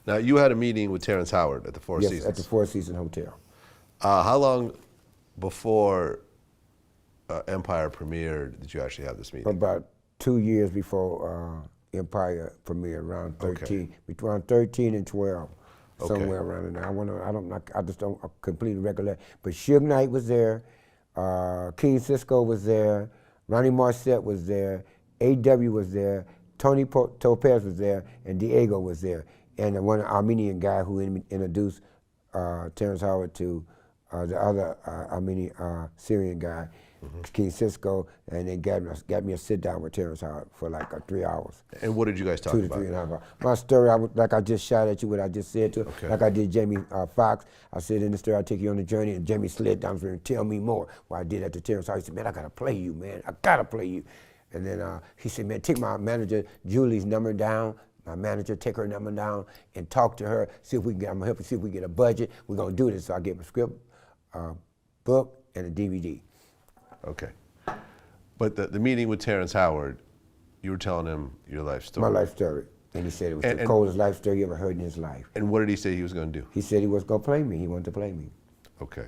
Now, you had a meeting with Terrence Howard at the Four Seasons. Yes, at the Four Seasons Hotel. How long before Empire premiered did you actually have this meeting? About 2 years before Empire premiered, around 13, between 13 and 12, somewhere around there. I just don't completely recollect. But Suge Knight was there, King Cisco was there, Ronnie Marcette was there, A.W. was there, Tony Topaz was there, and Diego was there, and one Armenian guy who introduced Terrence Howard to the other Armenian Syrian guy, King Cisco, and they got me a sit down with Terrence Howard for like 3 hours. And what did you guys talk about? 2 to 3.5 hours. My story, like I just shot at you, what I just said to her, like I did Jamie Foxx. I said in the story, I take you on the journey, and Jamie slid down for and tell me more. Well, I did that to Terrence Howard. He said, man, I gotta play you, man. I gotta play you. And then he said, man, take my manager Julie's number down. My manager, take her number down and talk to her. See if we can get. I'm gonna help you see if we get a budget. We're gonna do this. So I gave him a script, book, and a DVD. Okay. But the meeting with Terrence Howard, you were telling him your life story. My life story. And he said it was the coldest life story he ever heard in his life. And what did he say he was going to do? He said he was going to play me. He wanted to play me. Okay.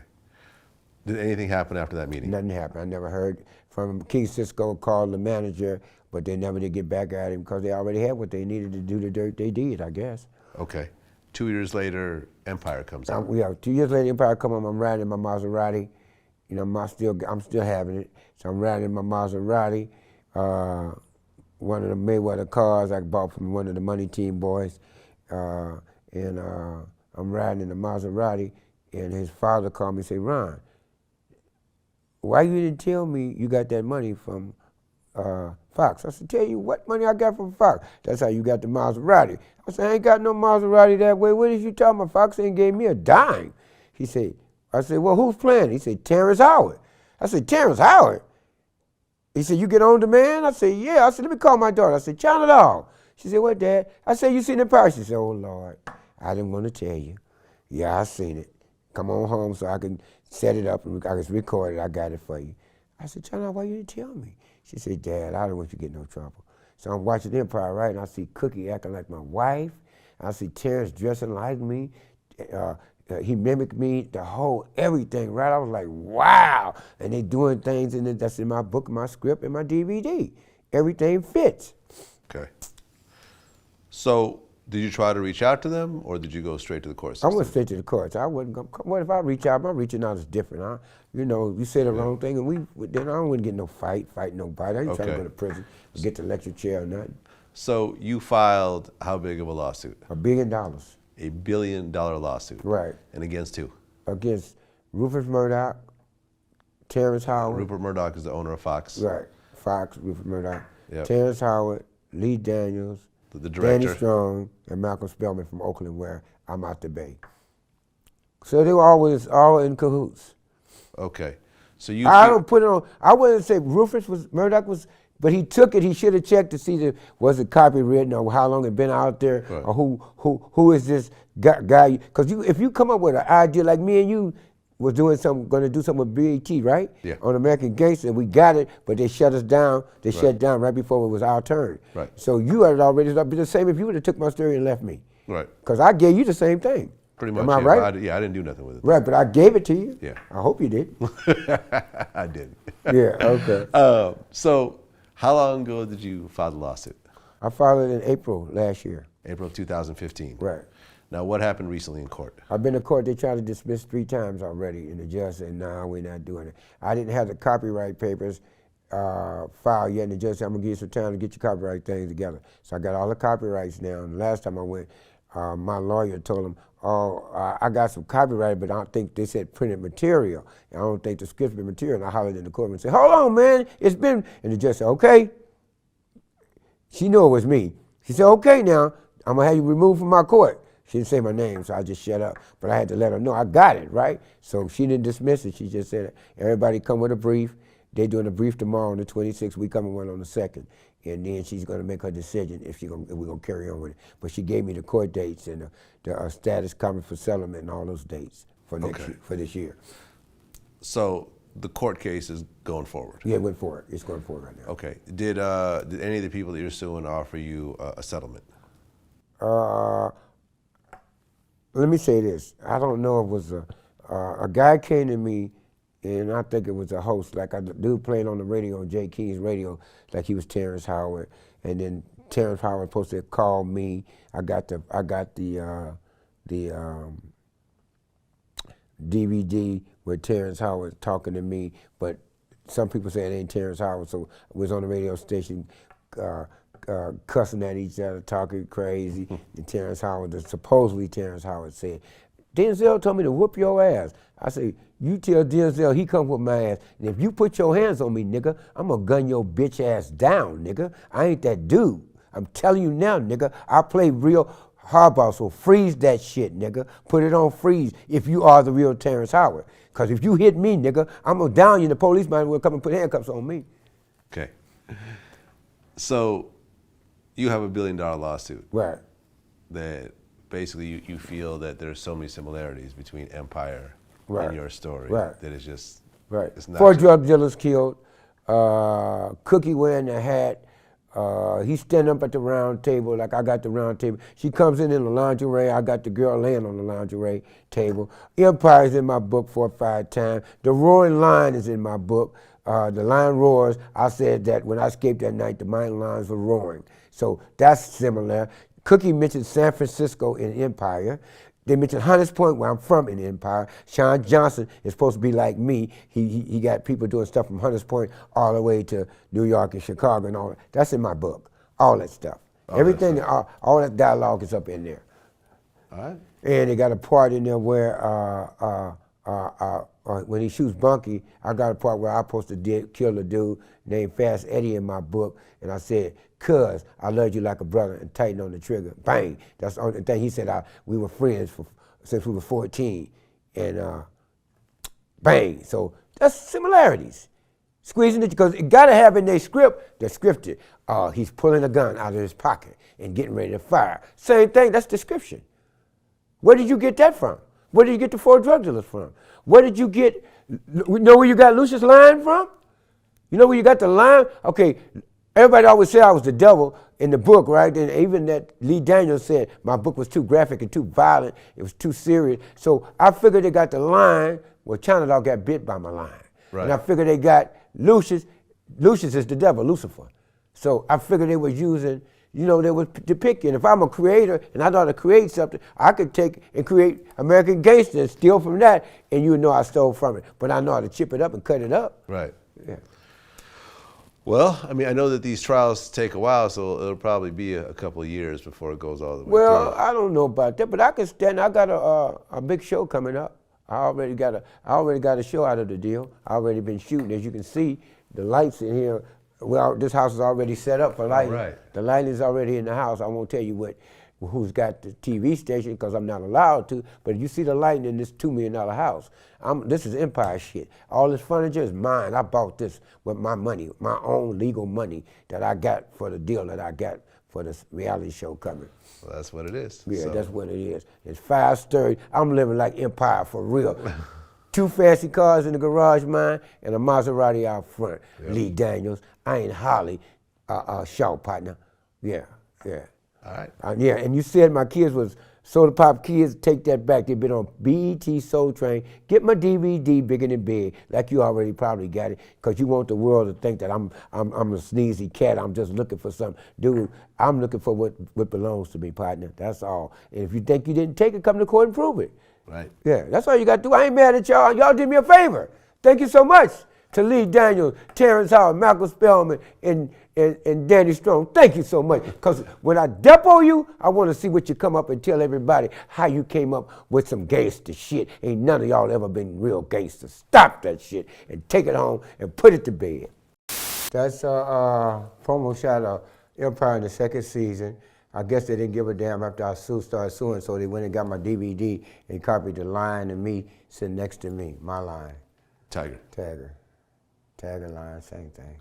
Did anything happen after that meeting? Nothing happened. I never heard from him. King Cisco called the manager, but they never did get back at him because they already had what they needed to do the dirt they did, I guess. Okay. 2 years later, Empire comes out. Yeah, 2 years later, Empire come on. I'm riding in my Maserati. You know, I'm still having it. So I'm riding in my Maserati. One of the Mayweather cars I bought from one of the Money Team boys. And I'm riding in the Maserati, and his father called me and said, Ron, why you didn't tell me you got that money from Fox? I said, tell you what money I got from Fox? That's how you got the Maserati. I said, I ain't got no Maserati that way. What is you talking about? Fox ain't gave me a dime. He said, I said, well, who's playing? He said, Terrence Howard. I said, Terrence Howard? He said, you get on demand? I said, yeah. I said, let me call my daughter. I said, Channel Dog. She said, what, Dad? I said, you seen the power? She said, oh, Lord, I didn't want to tell you. Yeah, I seen it. Come on home so I can set it up and I can record it. I got it for you. I said, Channel Dog, why you didn't tell me? She said, Dad, I don't want you to get no trouble. So I'm watching Empire, right, and I see Cookie acting like my wife. I see Terrence dressing like me. He mimicked me, the whole everything, right? I was like, wow. And they doing things in it that's in my book, my script, and my DVD. Everything fits. Okay. So did you try to reach out to them, or did you go straight to the court system? I went straight to the courts. I wouldn't go. What if I reach out? My reaching out is different. Huh? You know, you say the wrong thing, and then I wouldn't get no fight nobody. I ain't trying to go to prison, or get the electric chair or nothing. So you filed how big of a lawsuit? $1 billion. $1 billion lawsuit. Right. And against who? Against Rufus Murdoch, Terrence Howard. Rupert Murdoch is the owner of Fox. Right. Fox, Rufus Murdoch. Yep. Terrence Howard, Lee Daniels, The director. Danny Strong, and Malcolm Spellman from Oakland, where I'm out the Bay. So they were always all in cahoots. Okay. So you. I don't put it on. I wouldn't say Murdoch was, but he took it. He should have checked to see was it copywritten or how long it been out there, right. or who is this guy? Because if you come up with an idea like me and you was going to do something with BET, right? Yeah. On American Gangster, we got it, but they shut us down. They shut down right before it was our turn. Right. So you had it already. It'd be the same if you would have took my story and left me. Right. Because I gave you the same thing. Pretty much. Am I yeah, right? I didn't do nothing with it. Right, but I gave it to you. Yeah. I hope you did. I did. Yeah. Okay. So how long ago did you file the lawsuit? I filed it in April last year. April of 2015. Right. Now, what happened recently in court? I've been to court. They tried to dismiss 3 times already, and the judge said, "No, we're not doing it." I didn't have the copyright papers filed yet, and the judge said, "I'm gonna give you some time to get your copyright things together." So I got all the copyrights now. And the last time I went, my lawyer told him, "Oh, I got some copyright, but I don't think they said printed material. And I don't think the script's been material." And I hollered in the courtroom and said, "Hold on, man, it's been." And the judge said, "Okay." She knew it was me. She said, "Okay, now I'm gonna have you removed from my court." She didn't say my name, so I just shut up. But I had to let her know I got it, right? So she didn't dismiss it. She just said, everybody come with a brief. They're doing a brief tomorrow on the 26th. We coming one on the 2nd. And then she's going to make her decision if we're going to carry on with it. But she gave me the court dates and the status coming for settlement and all those dates for next year, for this year. So the court case is going forward? Yeah, it went forward. It's going forward right now. Okay. Did any of the people that you're suing offer you a settlement? Let me say this. I don't know if it was a guy came to me, and I think it was a host, like a dude playing on the radio, on Jay King's radio, like he was Terrence Howard, and then Terrence Howard supposed to call me. I got the DVD with Terrence Howard talking to me, but some people say it ain't Terrence Howard, so I was on the radio station cussing at each other, talking crazy, and Terrence Howard, supposedly Terrence Howard said, "Denzel told me to whoop your ass." I say, "You tell Denzel he come whoop my ass, and if you put your hands on me, nigga, I'm gonna gun your bitch ass down, nigga. I ain't that dude. I'm telling you now, nigga, I play real hardball, so freeze that shit, nigga. Put it on freeze if you are the real Terrence Howard. Because if you hit me, nigga, I'm gonna down you, and the police might well come and put handcuffs on me." Okay. So you have $1 billion lawsuit. Right. That basically you feel that there's so many similarities between Empire Right. and your story. Right. That it's just, Right. it's not 4 just- drug dealers killed. Cookie wearing a hat. He's standing up at the round table, like I got the round table. She comes in the lingerie. I got the girl laying on the lingerie table. Empire's in my book 4 or 5 times. The roaring lion is in my book. The lion roars. I said that when I escaped that night, the mountain lions were roaring. So that's similar. Cookie mentioned San Francisco in Empire. They mentioned Hunters Point, where I'm from, in Empire. Sean Johnson is supposed to be like me. He got people doing stuff from Hunters Point all the way to New York and Chicago and all that. That's in my book, all that stuff. Everything, all that dialogue is up in there. All right. And they got a part in there where when he shoots Bunky, I got a part where I'm supposed to kill a dude named Fast Eddie in my book, and I said, "Cuz I loved you like a brother," and tighten on the trigger. Bang. That's the only thing. He said we were friends since we were 14, and bang. So that's similarities. Squeezing it, because it gotta have in their script, the scripted. He's pulling a gun out of his pocket and getting ready to fire. Same thing, that's description. Where did you get that from? Where did you get the 4 drug dealers from? Where did you get, you know where you got Lucius line from? You know where you got the line? Okay, everybody always said I was the devil in the book, right? And even that Lee Daniels said my book was too graphic and too violent, it was too serious. So I figured they got the line where China Dog got bit by my line. Right. And I figured they got Lucius is the devil, Lucifer. So I figured they were using, they were depicting. If I'm a creator and I know how to create something, I could take and create American Gangster and steal from that, and you would know I stole from it. But I know how to chip it up and cut it up. Right. Yeah. Well, I mean, I know that these trials take a while, so it'll probably be a couple of years before it goes all the way Well, through. I don't know about that, but I can stand. I got a big show coming up. I already got a show out of the deal. I already been shooting. As you can see, the lights in here. Well, this house is already set up for lighting. Right. The lighting is already in the house. I won't tell you who's got the TV station because I'm not allowed to. But you see the lighting in this $2 million house. This is Empire shit. All this furniture is mine. I bought this with my money, my own legal money that I got for the deal that I got for this reality show coming. Well, that's what it is. Yeah, So. that's what it is. It's 5:30. I'm living like Empire for real. 2 fancy cars in the garage, mine, and a Maserati out front. Yep. Lee Daniels. I ain't Holly, Shaw partner. Yeah. All right. Yeah, and you said my kids was Soda Pop Kids. Take that back. They've been on BET Soul Train. Get my DVD Bigger Than Big, like you already probably got it, because you want the world to think that I'm a sneezy cat. I'm just looking for something. Dude, I'm looking for what belongs to me, partner. That's all. And if you think you didn't take it, come to court and prove it. Right. Yeah, that's all you got to do. I ain't mad at y'all. Y'all did me a favor. Thank you so much to Lee Daniels, Terrence Howard, Malcolm Spellman, and Danny Strong. Thank you so much. Because when I depot you, I want to see what you come up and tell everybody how you came up with some gangster shit. Ain't none of y'all ever been real gangsters. Stop that shit and take it home and put it to bed. That's a promo shot of Empire in the 2nd season. I guess they didn't give a damn after I started suing, so they went and got my DVD and copied the line of me sitting next to me, my line. Tiger. Tagger line, same thing.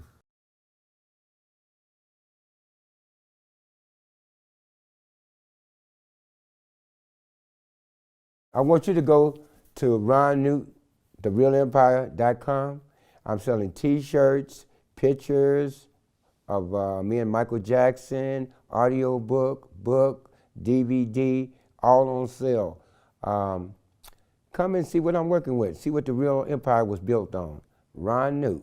I want you to go to Ron Newt, therealempire.com. I'm selling T-shirts, pictures of me and Michael Jackson, audio book, DVD, all on sale. Come and see what I'm working with. See what the real empire was built on. Ron Newt.